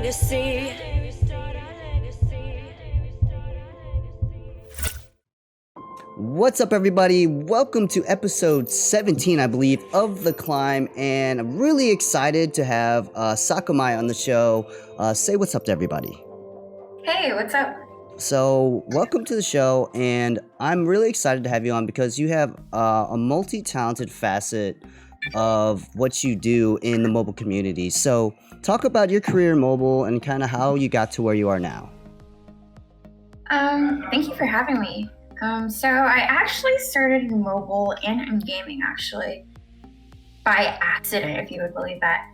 legacy. What's up, everybody? Welcome to episode 17, I believe, of The Climb, and I'm really excited to have Sakumai on the show. Say what's up to everybody. Hey, what's up? So, welcome to the show, and I'm really excited to have you on because you have a multi-talented facet of what you do in the mobile community. So, talk about your career in mobile and kind of how you got to where you are now. Thank you for having me. So I actually started in mobile and in gaming actually by accident, if you would believe that.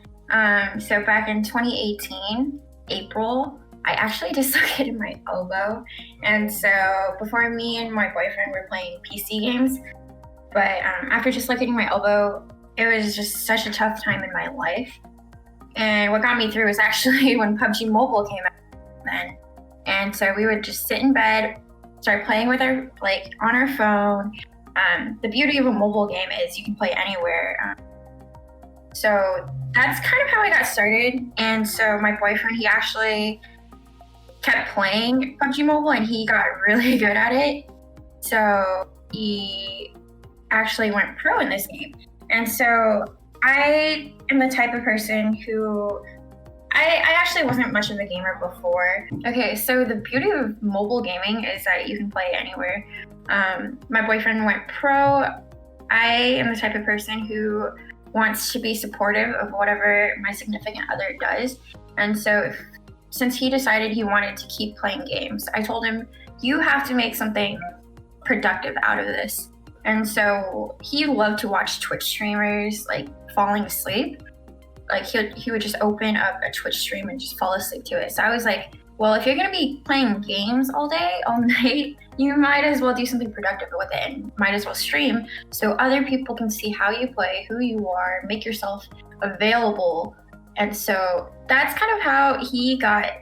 So back in 2018, April, I actually dislocated my elbow. And so before, me and my boyfriend were playing PC games, but after dislocating my elbow, it was just such a tough time in my life. And what got me through was actually when PUBG Mobile came out then. And so we would just sit in bed, start playing with on our phone. The beauty of a mobile game is you can play anywhere. So that's kind of how I got started. And so my boyfriend, he actually kept playing PUBG Mobile and he got really good at it. So he actually went pro in this game. And so I am the type of person who I actually wasn't much of a gamer before. Okay, so the beauty of mobile gaming is that you can play anywhere. My boyfriend went pro. I am the type of person who wants to be supportive of whatever my significant other does. And so since he decided he wanted to keep playing games, I told him, you have to make something productive out of this. And so he loved to watch Twitch streamers falling asleep. He would just open up a Twitch stream and just fall asleep to it. So I was like, well, if you're gonna be playing games all day, all night, you might as well do something productive with it and might as well stream so other people can see how you play, who you are, make yourself available. And so that's kind of how he got,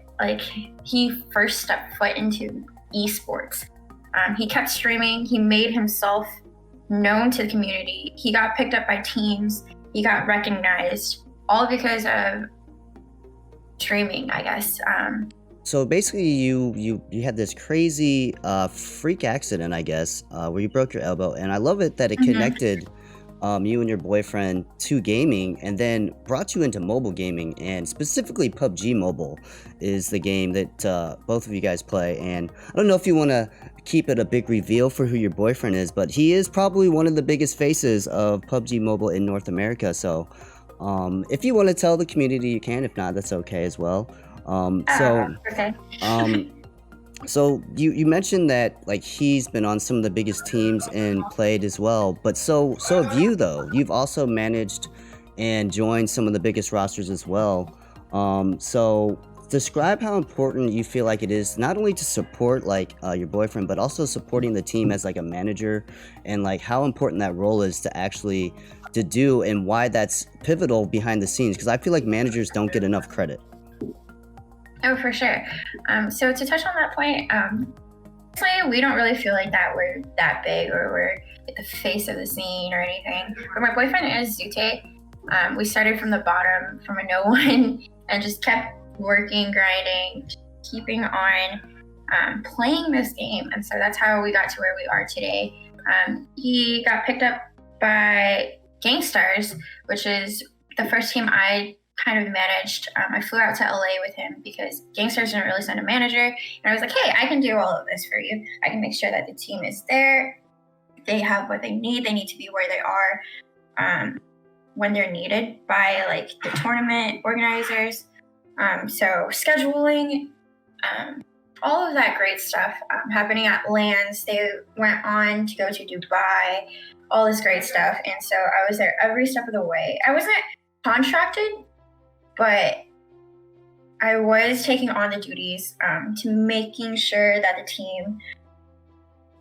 he first stepped foot into esports. He kept streaming, he made himself known to the community. He got picked up by teams, he got recognized, all because of streaming, I guess. So basically, you had this crazy freak accident, I guess, where you broke your elbow, and I love it that it connected you and your boyfriend to gaming, and then brought you into mobile gaming, and specifically PUBG Mobile is the game that both of you guys play. And I don't know if you want to keep it a big reveal for who your boyfriend is, but he is probably one of the biggest faces of PUBG Mobile in North America. So if you want to tell the community, you can. If not, that's okay as well. Okay. So you mentioned that he's been on some of the biggest teams and played as well, but so have you though. You've also managed and joined some of the biggest rosters as well. So describe how important you feel like it is not only to support your boyfriend, but also supporting the team as a manager, and how important that role is to actually to do, and why that's pivotal behind the scenes, because I feel like managers don't get enough credit. Oh, for sure. So to touch on that point, we don't really feel like that we're that big or we're the face of the scene or anything. But my boyfriend is Zute. We started from the bottom, from a no one, and just kept working, grinding, keeping on, playing this game. And so that's how we got to where we are today. He got picked up by Gangstars, which is the first team I kind of managed. I flew out to LA with him because Gangstars didn't really send a manager. And I was like, hey, I can do all of this for you. I can make sure that the team is there. They have what they need. They need to be where they are when they're needed by the tournament organizers. So scheduling, all of that great stuff happening at LANs. They went on to go to Dubai, all this great stuff. And so I was there every step of the way. I wasn't contracted, but I was taking on the duties to making sure that the team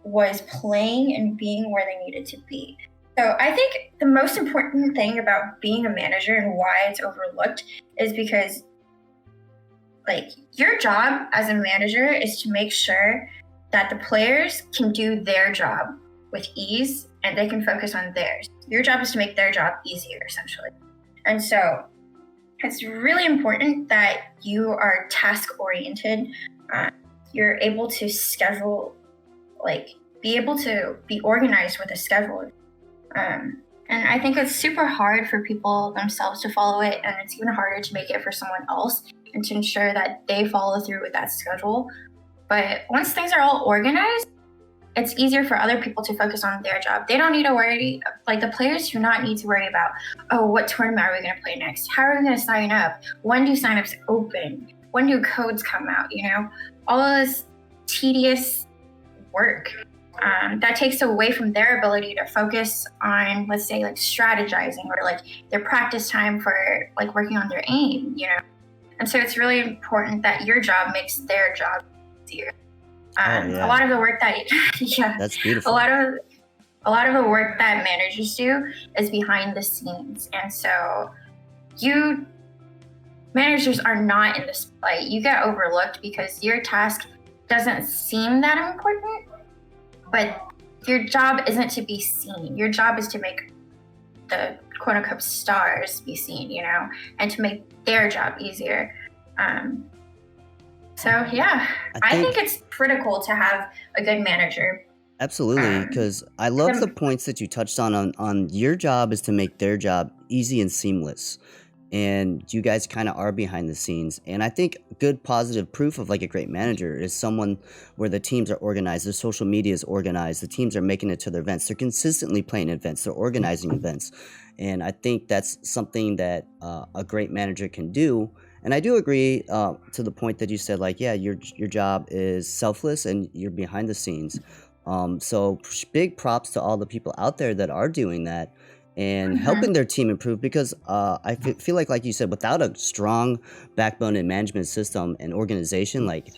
was playing and being where they needed to be. So I think the most important thing about being a manager and why it's overlooked is because your job as a manager is to make sure that the players can do their job with ease and they can focus on theirs. Your job is to make their job easier, essentially. And so it's really important that you are task oriented. You're able to schedule, like be able to be organized with a schedule. And I think it's super hard for people themselves to follow it, and it's even harder to make it for someone else and to ensure that they follow through with that schedule. But once things are all organized, it's easier for other people to focus on their job. They don't need to worry, like the players do not need to worry about, oh, what tournament are we going to play next? How are we going to sign up? When do signups open? When do codes come out? You know, all of this tedious work that takes away from their ability to focus on, let's say, like strategizing or like their practice time for like working on their aim, you know? And so it's really important that your job makes their job easier. A lot of the work that that's beautiful. A lot of the work that managers do is behind the scenes, and so managers are not in the spotlight. You get overlooked because your task doesn't seem that important, but your job isn't to be seen. Your job is to make the quote unquote stars be seen, you know, and to make their job easier. So yeah, I think it's critical to have a good manager. Absolutely, because I love the points that you touched on your job is to make their job easy and seamless. And you guys kind of are behind the scenes. And I think good positive proof of like a great manager is someone where the teams are organized, their social media is organized, the teams are making it to their events, they're consistently playing events, they're organizing events. And I think that's something that a great manager can do. And I do agree to the point that you said, like, yeah, your job is selfless and you're behind the scenes. So big props to all the people out there that are doing that and helping their team improve, because I feel like you said, without a strong backbone and management system and organization, like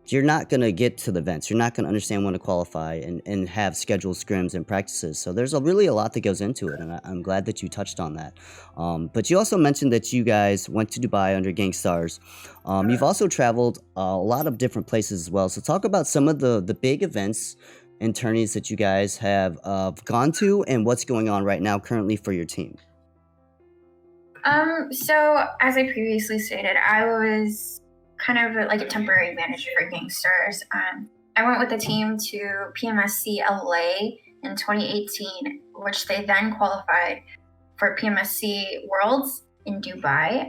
you're not going to get to the events. You're not going to understand when to qualify and have scheduled scrims and practices. So there's really a lot that goes into it, and I'm glad that you touched on that. But you also mentioned that you guys went to Dubai under Gangstars. You've also traveled a lot of different places as well. So talk about some of the big events and tourneys that you guys have gone to and what's going on right now currently for your team. So as I previously stated, I was kind of like a temporary manager for Gangstars. I went with the team to PMSC LA in 2018, which they then qualified for PMSC Worlds in Dubai.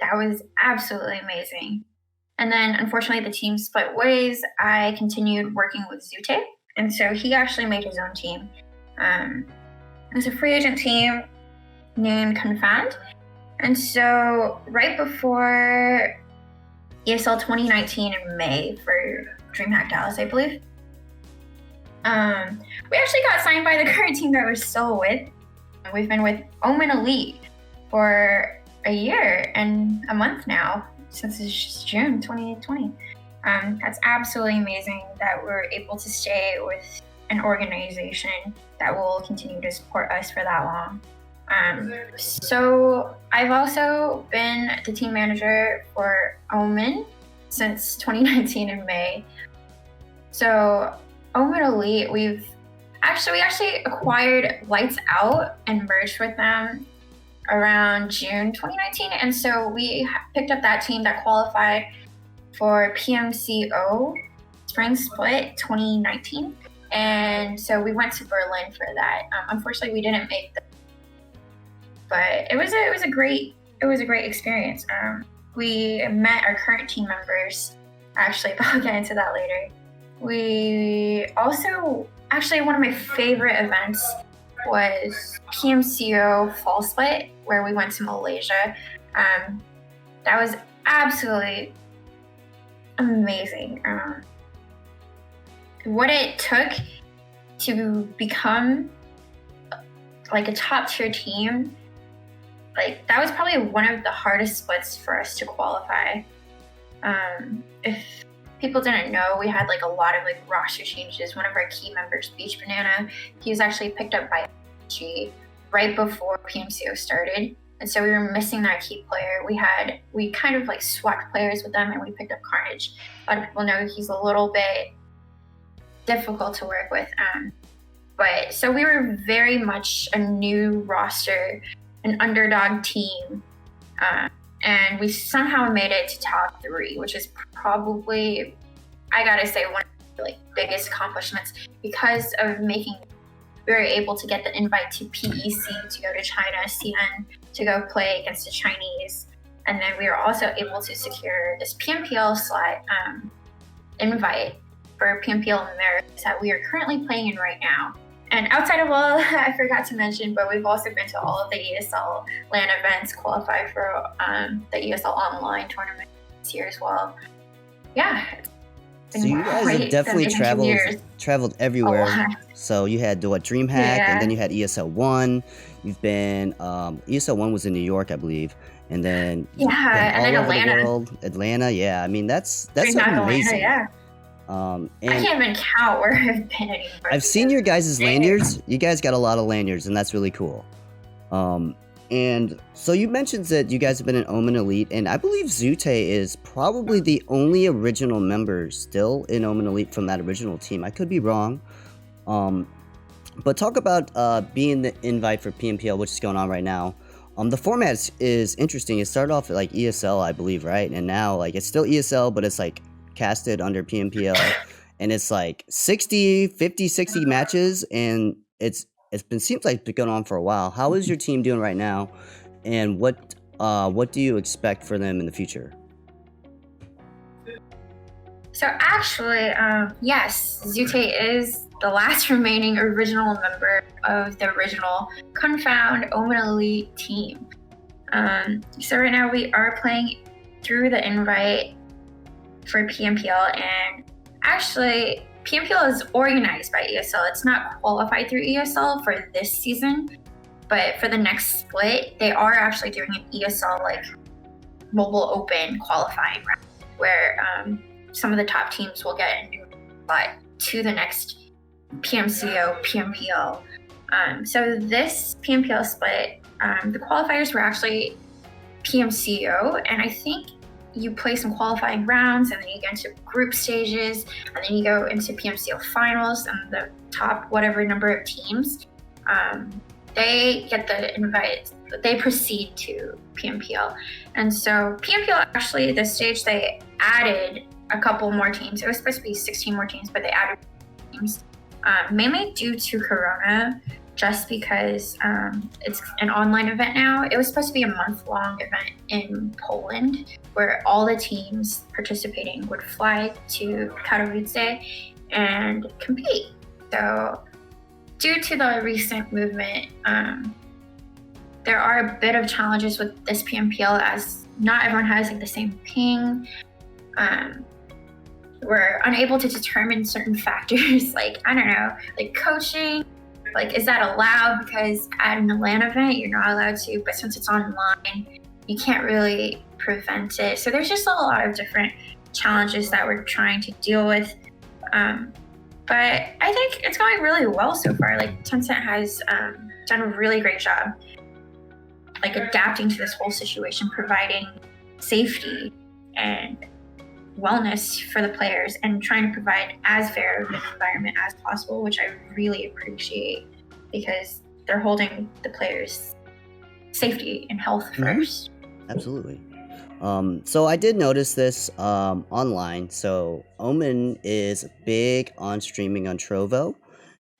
That was absolutely amazing. And then unfortunately the team split ways. I continued working with Zute, and so he actually made his own team. It was a free agent team named Confound. And so right before ESL 2019 in May for DreamHack Dallas, I believe, we actually got signed by the current team that we're still with. We've been with Omen Elite for a year and a month now, since it's just June 2020. That's absolutely amazing that we're able to stay with an organization that will continue to support us for that long. So I've also been the team manager for Omen since 2019 in May. So Omen Elite, we actually acquired Lights Out and merged with them around June 2019. And so we picked up that team that qualified for PMCO Spring Split 2019. And so we went to Berlin for that. Unfortunately, we didn't make the, but it was a great experience. We met our current team members. Actually, but I'll get into that later. We also, actually, one of my favorite events was PMCO Fall Split, where we went to Malaysia. That was absolutely amazing. What it took to become like a top tier team, like that was probably one of the hardest splits for us to qualify. If people didn't know, we had like a lot of like roster changes. One of our key members, Beach Banana, he was actually picked up by G right before PMCO started. And so we were missing that key player. We kind of like swapped players with them, and we picked up Carnage. A lot of people know he's a little bit difficult to work with. But so we were very much a new roster, an underdog team. And we somehow made it to top 3, which is probably, I gotta say, one of the like biggest accomplishments because of making. We were able to get the invite to PEC to go to China, CN to go play against the Chinese, and then we were also able to secure this PMPL slot invite for PMPL in Americas that we are currently playing in right now. And outside of all, I forgot to mention, but we've also been to all of the ESL LAN events, qualified for the ESL online tournament this year as well. Yeah. So you guys have definitely traveled everywhere. So you had DreamHack, and then you had ESL 1. You've been ESL 1 was in New York, I believe, and then and then Atlanta. The world, Atlanta. Yeah, I mean that's DreamHack amazing. Atlanta, and I can't even count where I've been anymore. I've seen your guys' lanyards. You guys got a lot of lanyards, and that's really cool. And so you mentioned that you guys have been in Omen Elite, and I believe Zute is probably the only original member still in Omen Elite from that original team. I could be wrong. But talk about being the invite for PMPL, which is going on right now. The format is interesting. It started off like ESL, I believe, right? And now like it's still ESL, but it's like casted under PMPL, and it's like 60 matches, and seems like it's been going on for a while. How is your team doing right now, and what do you expect for them in the future? So actually, yes, Zute is the last remaining original member of the original Confound Omen Elite team. So right now we are playing through the invite for PMPL, and actually PMPL is organized by ESL. It's not qualified through ESL for this season, but for the next split, they are actually doing an ESL like mobile open qualifying round where some of the top teams will get a new spot to the next PMCO, PMPL. So this PMPL split, the qualifiers were actually PMCO, and I think you play some qualifying rounds, and then you get into group stages, and then you go into PMCO finals, and the top whatever number of teams, they get the invite. They proceed to PMPL. And so PMPL actually, at this stage, they added a couple more teams. It was supposed to be 16 more teams, but they added teams, mainly due to Corona, just because it's an online event now. It was supposed to be a month-long event in Poland where all the teams participating would fly to Katowice and compete. So due to the recent movement, there are a bit of challenges with this PMPL as not everyone has like the same ping. We're unable to determine certain factors like, I don't know, like coaching. Like, is that allowed? Because at an LAN event, you're not allowed to, but since it's online, you can't really prevent it. So there's just a lot of different challenges that we're trying to deal with. But I think it's going really well so far. Like, Tencent has done a really great job, like adapting to this whole situation, providing safety and wellness for the players and trying to provide as fair of an environment as possible, which I really appreciate because they're holding the players' safety and health first. Absolutely. So I did notice this online. So Omen is big on streaming on Trovo,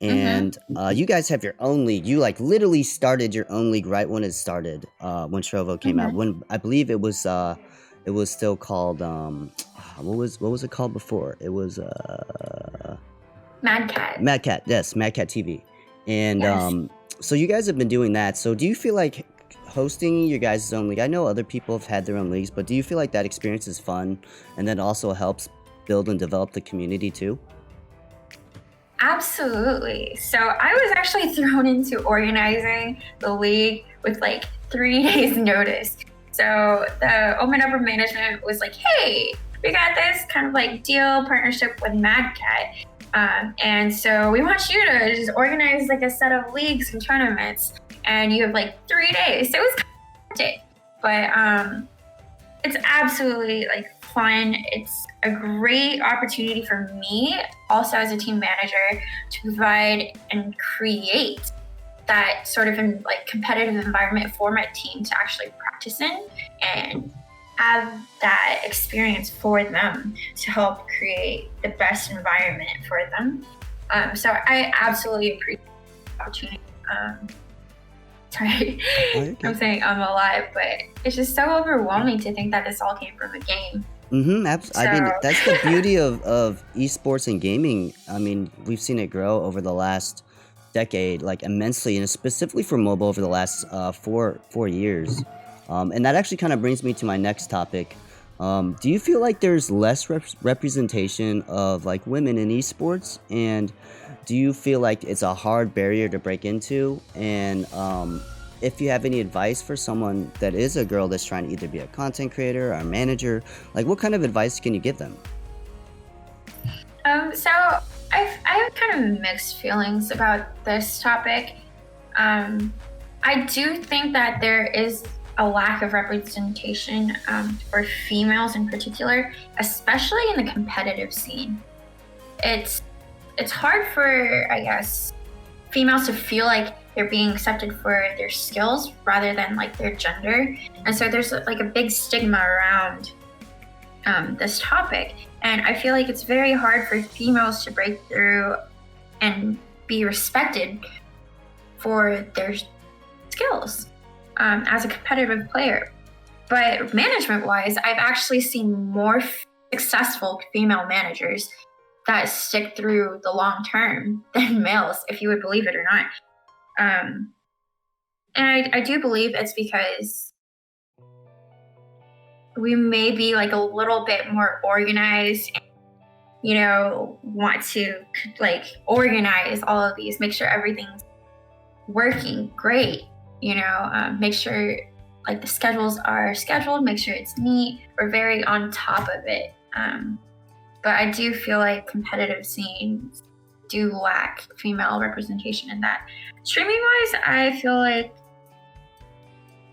and you guys have your own league. You like literally started your own league right when it started, when Trovo came out. When I believe it was still called what was it called before? It was Mad Cat. Mad Cat, yes, Mad Cat TV. And Yes. So you guys have been doing that. So do you feel like hosting your guys' own league? I know other people have had their own leagues, but do you feel like that experience is fun and then also helps build and develop the community too? Absolutely. So I was actually thrown into organizing the league with like 3 days notice. So the Omen Upper management was like, hey, we got this kind of like deal partnership with Mad Cat. And so we want you to just organize like a set of leagues and tournaments. And you have like 3 days. So it was kind of hectic, but it's absolutely like fun. It's a great opportunity for me also as a team manager to provide and create that sort of like competitive environment for my team to actually practice in and have that experience for them to help create the best environment for them. So I absolutely appreciate the opportunity. Sorry, Okay. I'm saying a lot, but it's just so overwhelming to think that this all came from a game. I mean, that's the beauty of esports and gaming. I mean, we've seen it grow over the last decade, like immensely, and specifically for mobile over the last 4 years. And that actually kind of brings me to my next topic. Do you feel like there's less representation of like women in esports, and do you feel like it's a hard barrier to break into? And if you have any advice for someone that is a girl that's trying to either be a content creator or a manager, like what kind of advice can you give them? So I have kind of mixed feelings about this topic. I do think that there is a lack of representation for females in particular, especially in the competitive scene. It's hard for, I guess, females to feel like they're being accepted for their skills rather than like their gender. And so there's like a big stigma around this topic. And I feel like it's very hard for females to break through and be respected for their skills as a competitive player. But management-wise, I've actually seen more successful female managers that stick through the long term than males, if you would believe it or not. And I do believe it's because we may be like a little bit more organized and, you know, want to like organize all of these, make sure everything's working great, you know, make sure like the schedules are scheduled, make sure it's neat. We're very on top of it. But I do feel like competitive scenes do lack female representation in that. Streaming wise, I feel like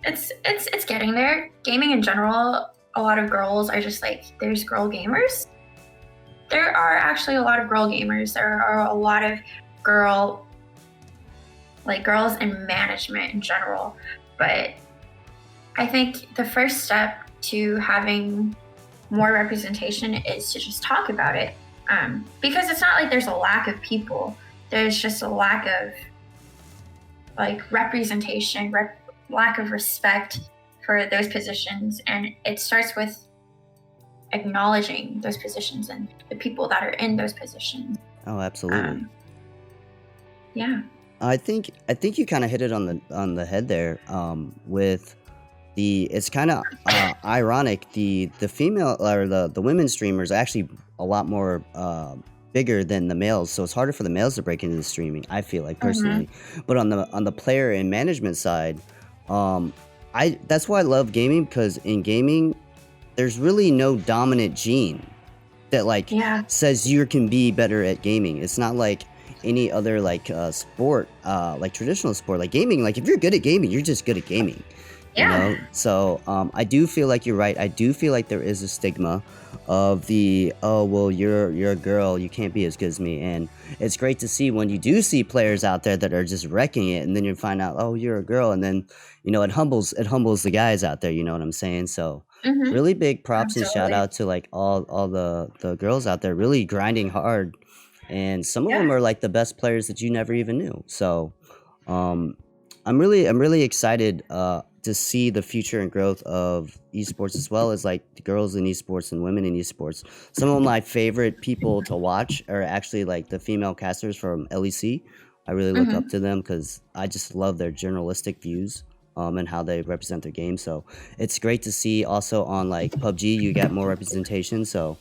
it's getting there. Gaming in general, a lot of girls are just like, there's girl gamers. There are actually a lot of girl gamers. There are a lot of girls in management in general. But I think the first step to having more representation is to just talk about it. Because it's not like there's a lack of people. There's just a lack of like representation, lack of respect for those positions. And it starts with acknowledging those positions and the people that are in those positions. Oh, absolutely. Yeah. I think you kind of hit it on the head there. With it's kind of ironic. The female or the women streamers are actually a lot more bigger than the males, so it's harder for the males to break into the streaming, I feel like personally. But on the player and management side, that's why I love gaming, because in gaming there's really no dominant gene that like says you can be better at gaming. It's not like any other like sport, like traditional sport, like gaming. Like if you're good at gaming, you're just good at gaming. You know? So I do feel like you're right. I do feel like there is a stigma of the, oh well, you're a girl, you can't be as good as me. And it's great to see when you do see players out there that are just wrecking it, and then you find out, oh, you're a girl, and then you know it humbles the guys out there. You know what I'm saying? So really big props and shout out to like all the girls out there really grinding hard, and some of them are like the best players that you never even knew. So I'm really excited to see the future and growth of esports, as well as like the girls in esports and women in esports. Some of my favorite people to watch are actually like the female casters from LEC. I really look up to them because I just love their journalistic views and how they represent their game. So it's great to see also on like PUBG you get more representation. So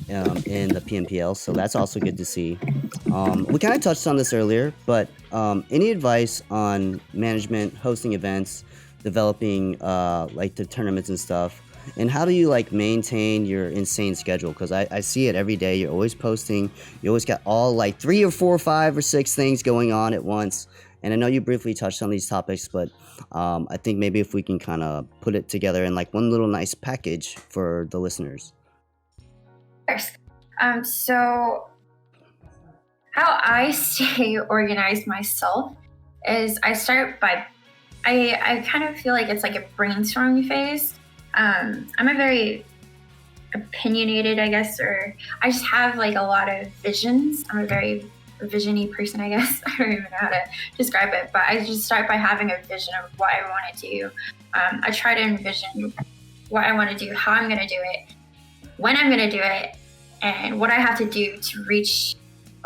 in the PMPL, so that's also good to see. We kind of touched on this earlier, but any advice on management, hosting events, developing like the tournaments and stuff, and how do you like maintain your insane schedule? Because I see it every day. You're always posting, you always got all like 3 or 4 or 5 or 6 things going on at once. And I know you briefly touched on these topics, but I think maybe if we can kind of put it together in like one little nice package for the listeners. So how I stay organized myself is I start by, I kind of feel like it's like a brainstorming phase. I'm a very opinionated, I guess, or I just have like a lot of visions. I'm a very visiony person, I guess. I don't even know how to describe it, but I just start by having a vision of what I want to do. I try to envision what I want to do, how I'm going to do it, when I'm going to do it, and what I have to do to reach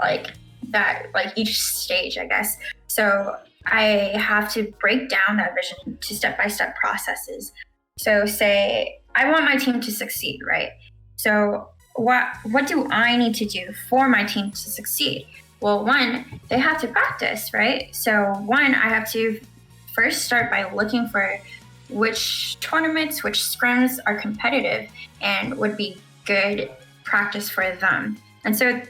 like that, like each stage, I guess. So I have to break down that vision to step-by-step processes. So say I want my team to succeed, right? So what do I need to do for my team to succeed? Well, one, they have to practice, right? So one, I have to first start by looking for which tournaments, which scrims are competitive and would be good practice for them. And so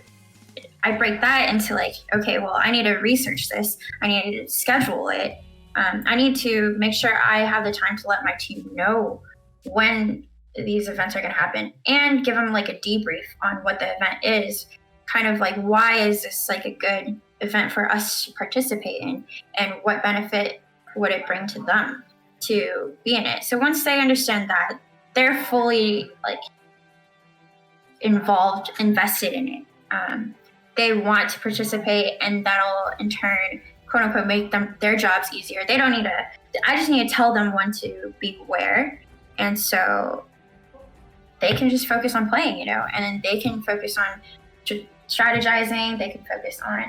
I break that into like, okay, well, I need to research this. I need to schedule it. I need to make sure I have the time to let my team know when these events are going to happen and give them like a debrief on what the event is. Kind of like, why is this like a good event for us to participate in, and what benefit would it bring to them to be in it? So once they understand that, they're fully like involved, invested in it. They want to participate, and that'll in turn, quote unquote, make their jobs easier. They don't need to, I just need to tell them when to be where. And so they can just focus on playing, and then they can focus on strategizing. They can focus on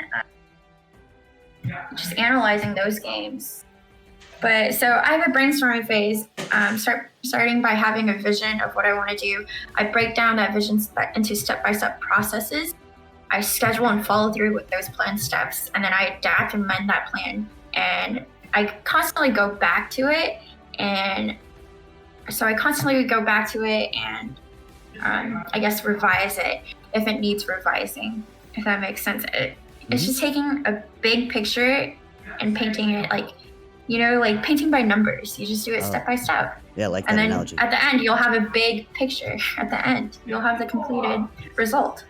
just analyzing those games. But so I have a brainstorming phase, starting by having a vision of what I want to do. I break down that vision into step-by-step processes. I schedule and follow through with those planned steps, and then I adapt and amend that plan. And I constantly go back to it. And so I constantly go back to it and I guess revise it if it needs revising, if that makes sense. It's just taking a big picture and painting it like painting by numbers. You just do it step by step. Yeah, like that and then analogy. At the end, you'll have a big picture. At the end, you'll have the completed result.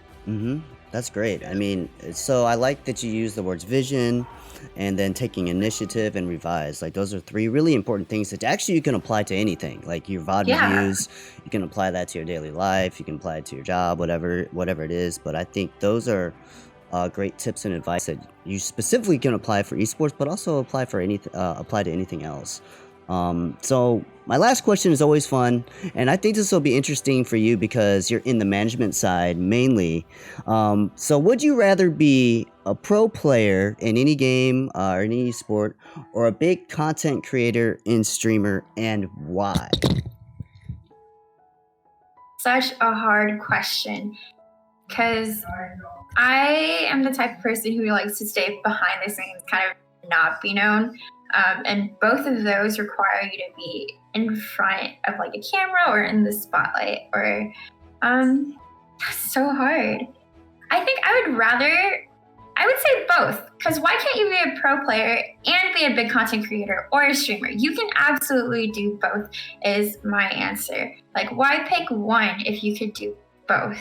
That's great. I mean, so I like that you use the words vision and then taking initiative and revise. Like those are three really important things that actually you can apply to anything. Like your VOD reviews, you can apply that to your daily life. You can apply it to your job, whatever it is. But I think those are great tips and advice that you specifically can apply for esports, but also apply for apply to anything else. So my last question is always fun, and I think this will be interesting for you because you're in the management side mainly. So would you rather be a pro player in any game or in any sport, or a big content creator and streamer, and why? Such a hard question, because I am the type of person who likes to stay behind the scenes, kind of not be known. And both of those require you to be in front of like a camera or in the spotlight, or so hard. I think I would say both, because why can't you be a pro player and be a big content creator or a streamer? You can absolutely do both, is my answer. Like, why pick one if you could do both?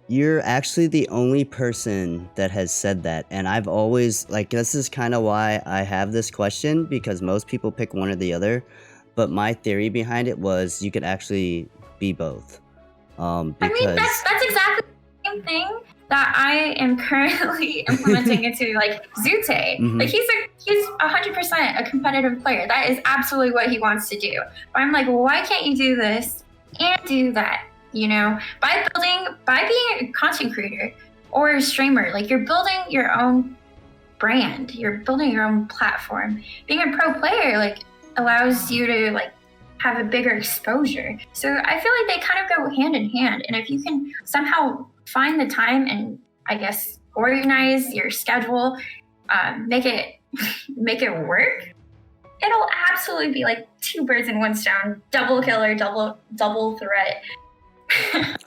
You're actually the only person that has said that, and I've always, like, this is kind of why I have this question, because most people pick one or the other, but my theory behind it was you could actually be both. Because I mean, that's exactly the same thing that I am currently implementing into like Zute. Like he's 100% a competitive player. That is absolutely what he wants to do. But I'm like, well, why can't you do this and do that? By being a content creator or a streamer, like you're building your own brand, you're building your own platform. Being a pro player, like, allows you to like have a bigger exposure. So I feel like they kind of go hand in hand. And if you can somehow find the time and I guess organize your schedule, make it work, it'll absolutely be like two birds in one stone, double killer, double threat.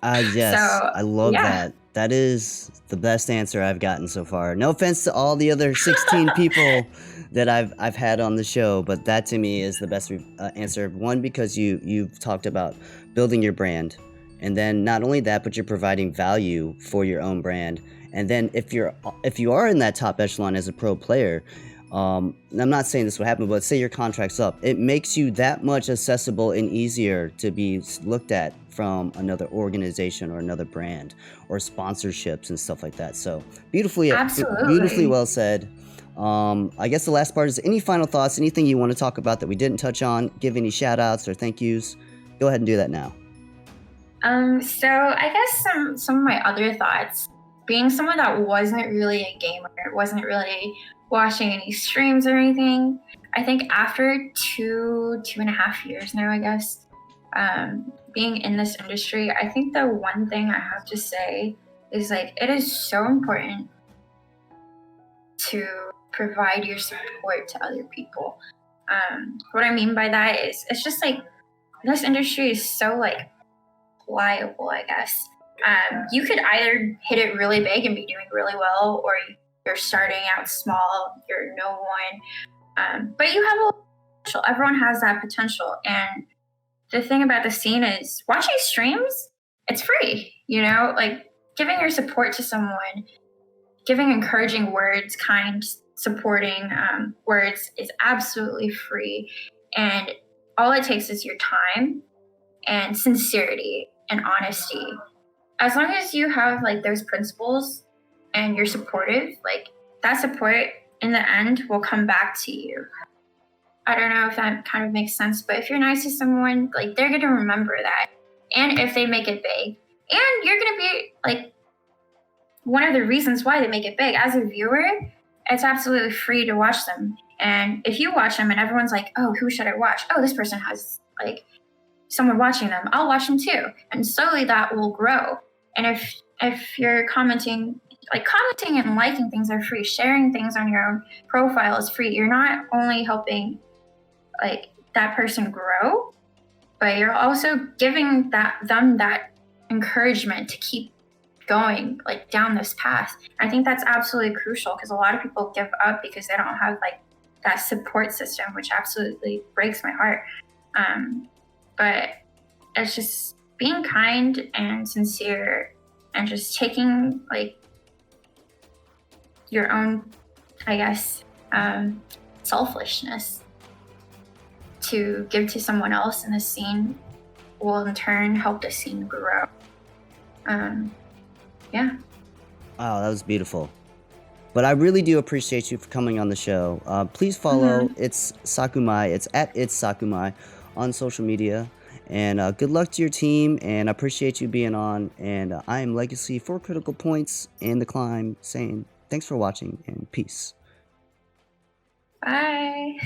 Yes, so, I love that. That is the best answer I've gotten so far. No offense to all the other 16 people that I've had on the show, but that to me is the best answer. One, because you've talked about building your brand, and then not only that, but you're providing value for your own brand. And then if you are in that top echelon as a pro player, I'm not saying this would happen, but say your contract's up, it makes you that much accessible and easier to be looked at from another organization or another brand or sponsorships and stuff like that. So beautifully Absolutely. well said. I guess the last part is any final thoughts, anything you want to talk about that we didn't touch on, give any shout outs or thank yous. Go ahead and do that now. So I guess some of my other thoughts, being someone that wasn't really a gamer, wasn't really watching any streams or anything, I think after 2.5 years now, I guess, being in this industry, I think the one thing I have to say is like, it is so important to provide your support to other people. What I mean by that is, it's just like, this industry is so like pliable, I guess. You could either hit it really big and be doing really well, or you're starting out small, you're no one. But you have a potential. Everyone has that potential. And the thing about the scene is, watching streams, it's free, you know, like giving your support to someone, giving encouraging words, kind, supporting words is absolutely free. And all it takes is your time and sincerity and honesty. As long as you have like those principles and you're supportive, like that support in the end will come back to you. I don't know if that kind of makes sense, but if you're nice to someone, like they're gonna remember that. And if they make it big, and you're gonna be like one of the reasons why they make it big. As a viewer, it's absolutely free to watch them. And if you watch them and everyone's like, oh, who should I watch? Oh, this person has like someone watching them, I'll watch them too. And slowly that will grow. And if you're commenting and liking things are free, sharing things on your own profile is free. You're not only helping like that person grow, but you're also giving them that encouragement to keep going like down this path. I think that's absolutely crucial, because a lot of people give up because they don't have like that support system, which absolutely breaks my heart. But it's just being kind and sincere and just taking like your own, I guess, selfishness to give to someone else in the scene will in turn help the scene grow. Yeah. Wow, that was beautiful. But I really do appreciate you for coming on the show. Please follow It's Sakumai. It's at It's Sakumai on social media. And good luck to your team. And I appreciate you being on. And I am Legacy for Critical Points and The Climb, saying thanks for watching and peace. Bye.